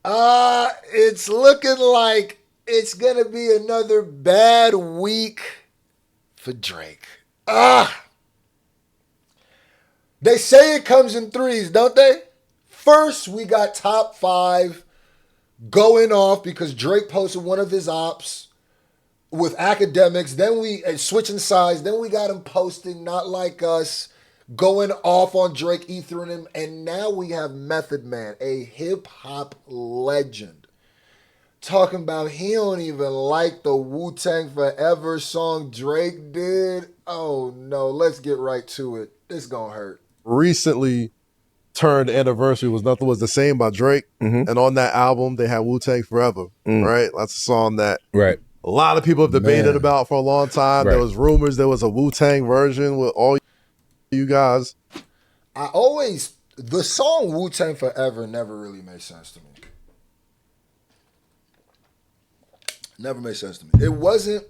It's looking like it's gonna be another bad week for Drake. Ah, they say it comes in threes, don't they? First, we got top five going off because Drake posted one of his ops with academics. Then we switching sides. Then we got him posting not like us, going off on Drake, ethering him, and now we have Method Man, a hip hop legend, talking about he don't even like the Wu-Tang Forever song Drake did. Oh no, let's get right to it. This gonna hurt. Recently turned anniversary was Nothing Was the Same by Drake. Mm-hmm. And on that album, they had Wu-Tang Forever, right? That's a song that Right. a lot of people have debated Man. about for a long time. Right. There was rumors there was a Wu-Tang version with all you guys. The song Wu-Tang Forever never really made sense to me. Never made sense to me. It wasn't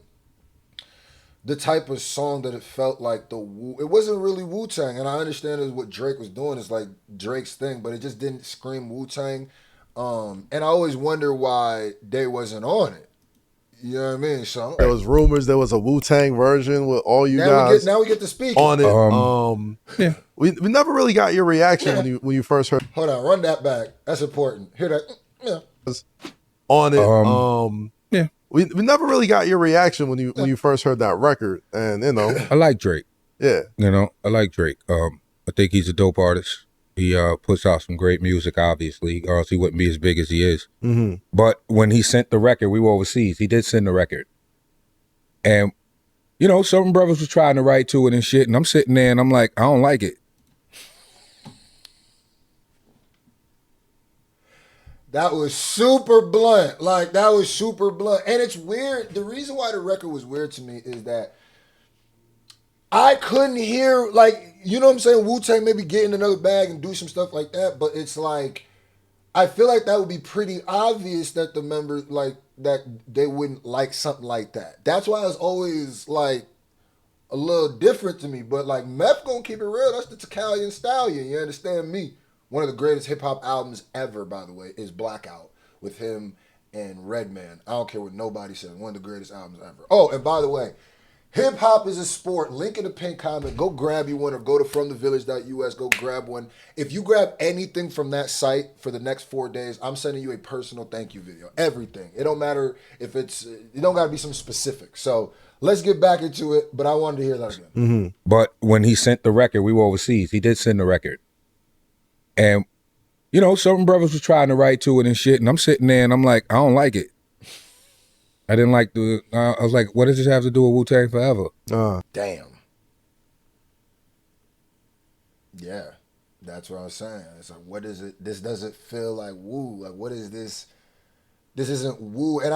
the type of song that it felt like it wasn't really Wu-Tang, and I understand is what Drake was doing is like Drake's thing, but it just didn't scream Wu-Tang. And I always wonder why they wasn't on it. You know what I mean? So there was rumors there was a Wu-Tang version with all you guys. guys Now we get to speak on it. Yeah. We never really got your reaction when you first heard. Hold on, run that back. That's important. Hear that? Yeah. On it. Yeah. We never really got your reaction when you first heard that record, and I like Drake. Yeah. I like Drake. I think he's a dope artist. He puts out some great music, obviously, or else he wouldn't be as big as he is. Mm-hmm. But when he sent the record, we were overseas. He did send the record. And, certain brothers was trying to write to it and shit, and I'm sitting there and I'm like, I don't like it. That was super blunt. That was super blunt. And it's weird. The reason why the record was weird to me is that I couldn't hear, you know what I'm saying? Wu-Tang maybe get in another bag and do some stuff like that. But it's like, I feel like that would be pretty obvious that the members, that they wouldn't like something like that. That's why it's always, a little different to me. But, Meth gonna keep it real. That's the Italian Stallion. You understand me? One of the greatest hip-hop albums ever, by the way, is Blackout with him and Redman. I don't care what nobody says. One of the greatest albums ever. Oh, and by the way, hip-hop is a sport. Link in the pinned comment. Go grab you one or go to fromthevillage.us. Go grab one. If you grab anything from that site for the next 4 days, I'm sending you a personal thank you video. Everything. It don't matter if it don't got to be something specific. So let's get back into it, but I wanted to hear that again. Mm-hmm. But when he sent the record, we were overseas. He did send the record. And, certain brothers was trying to write to it and shit, and I'm sitting there and I'm like, I don't like it. I didn't like I was like, what does this have to do with Wu-Tang Forever? Damn. Yeah, that's what I was saying. It's like, what is it? This doesn't feel like Wu. Like, what is this? This isn't Wu. And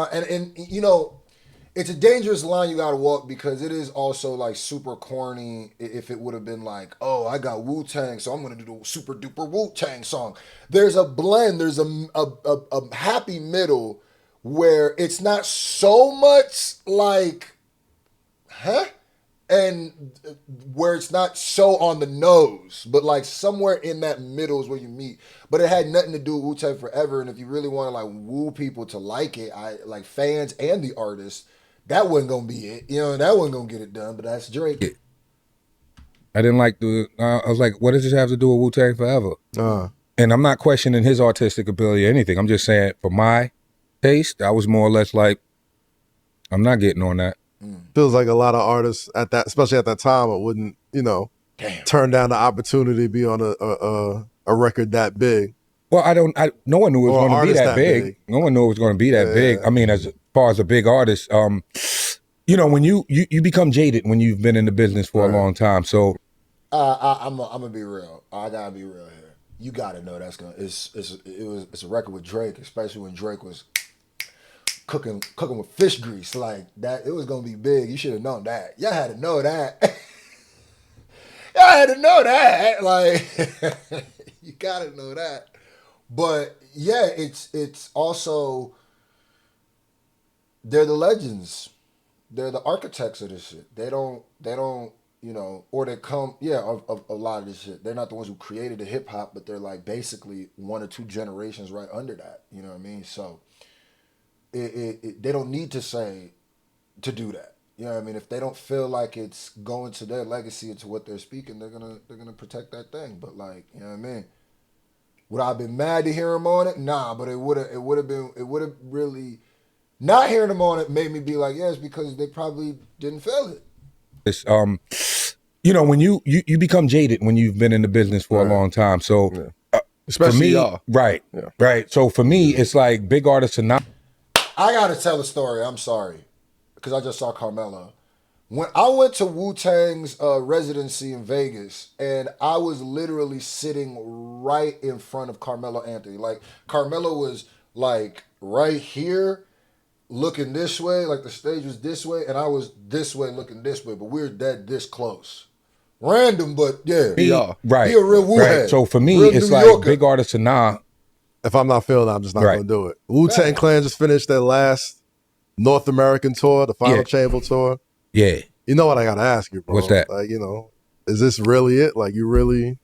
it's a dangerous line you gotta walk because it is also super corny. If it would have been like, oh, I got Wu-Tang, so I'm gonna do the super duper Wu-Tang song. There's a blend. There's a happy middle where it's not so much and where it's not so on the nose, but somewhere in that middle is where you meet. But it had nothing to do with Wu-Tang Forever. And if you really want to woo people to like it, fans and the artists, that wasn't gonna be it. That wasn't gonna get it done. But that's Drake. I didn't like I was like, what does this have to do with Wu-Tang Forever? And I'm not questioning his artistic ability or anything. I'm just saying, for my taste, I was more or less like, I'm not getting on that. Feels like a lot of artists at that, especially at that time, it wouldn't, turn down the opportunity to be on a record that big. Well, no one knew it was going to be that big. No one knew it was going to be that big. I mean, as far as a big artist, when you become jaded when you've been in the business for a long time. So, I'm gonna be real. I gotta be real here. You gotta know it's a record with Drake, especially when Drake was cooking with fish grease like that. It was gonna be big. You should have known that. Y'all had to know that. Y'all had to know that. You gotta know that. But yeah, it's also, they're the legends. They're the architects of this shit. They don't you know, or they come, of a lot of this shit. They're not the ones who created the hip hop, but they're like basically one or two generations right under that. You know what I mean? So they don't need to say to do that. You know what I mean? If they don't feel like it's going to their legacy and to what they're speaking, they're gonna protect that thing. But like, you know what I mean? Would I have been mad to hear him on it? Nah, but it would have really not hearing him on it made me be like, yes, because they probably didn't feel it. It's, you know, when you become jaded when you've been in the business for a long time. So especially for me, y'all. Right. So for me, it's like big artists are not. I gotta tell a story. I'm sorry, because I just saw Carmelo. When I went to Wu-Tang's residency in Vegas, and I was literally sitting right in front of Carmelo Anthony. Like Carmelo was like right here, looking this way, like the stage was this way, and I was this way looking this way, but we were dead this close. Random, but yeah. Right. He a real Wu head. So for me, Real it's New like Yorker. big artists are not. If I'm not feeling it, I'm just not going to do it. Wu-Tang Clan just finished their last North American tour, the Final Chamber tour. Yeah. You know what I got to ask you, bro? What's that? Like, you know, is this really it? Like, you really...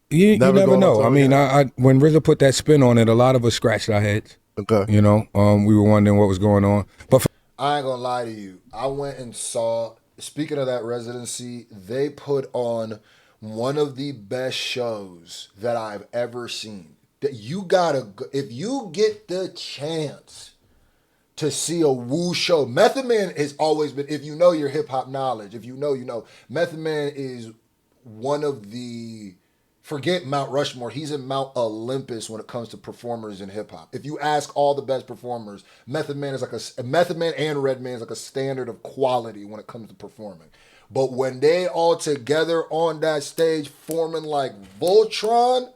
You never know. I mean, again? when RZA put that spin on it, a lot of us scratched our heads. Okay. You know, we were wondering what was going on. But I ain't gonna lie to you. I went and saw, speaking of that residency, they put on one of the best shows that I've ever seen. That you gotta, if you get the chance to see a Wu show, Method Man has always been, if you know your hip hop knowledge, if you know, you know, Method Man is one of the, forget Mount Rushmore, he's in Mount Olympus when it comes to performers in hip hop. If you ask all the best performers, Method Man is like a Method Man and Redman is like a standard of quality when it comes to performing. But when they all together on that stage forming like Voltron,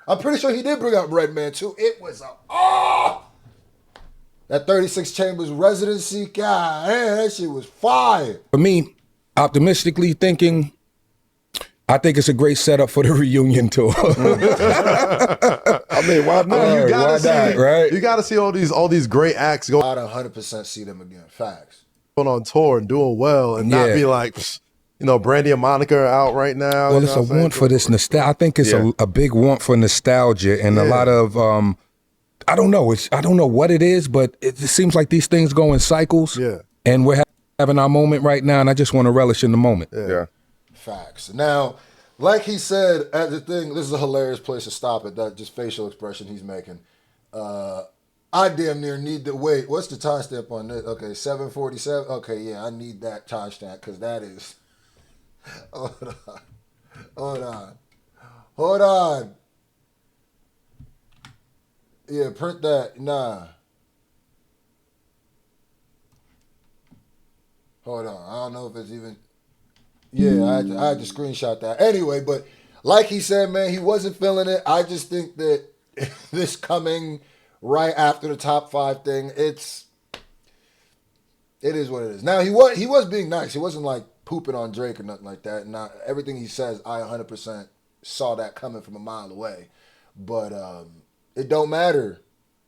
I'm pretty sure he did bring out Redman too. It was that 36 Chambers residency, God, man, that shit was fire. for me, optimistically thinking, I think it's a great setup for the reunion tour. I mean, why not? You gotta see, right? You gotta see all these great acts going I'd 100% see them again. Facts. on tour and doing well, and not be like, you know, Brandy and Monica are out right now. Well, it's a want for this nostalgia. I think it's a big want for nostalgia and a lot of I don't know. I don't know what it is, but it just seems like these things go in cycles. Yeah. And we're having our moment right now, and I just want to relish in the moment. Yeah. Facts. Now, like he said at the thing, this is a hilarious place to stop it. That just facial expression he's making. I damn near need to wait. What's the timestamp on this? Okay, 7:47. Okay, yeah, I need that timestamp because that is. Hold on. Yeah, print that. Nah. Hold on. I don't know if it's even. Yeah, I had to screenshot that. Anyway, but like he said, man, he wasn't feeling it. I just think that this coming right after the top 5 thing, it is what it is. Now, he was being nice. He wasn't like pooping on Drake or nothing like that. Not everything he says, I 100% saw that coming from a mile away. But it don't matter.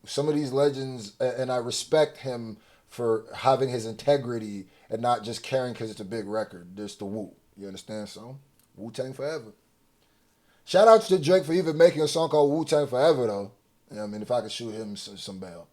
Some of these legends, and I respect him for having his integrity and not just caring because it's a big record. There's the Wu. You understand? So, Wu-Tang Forever. Shout out to Drake for even making a song called Wu-Tang Forever, though. You know what I mean? If I could shoot him some bail.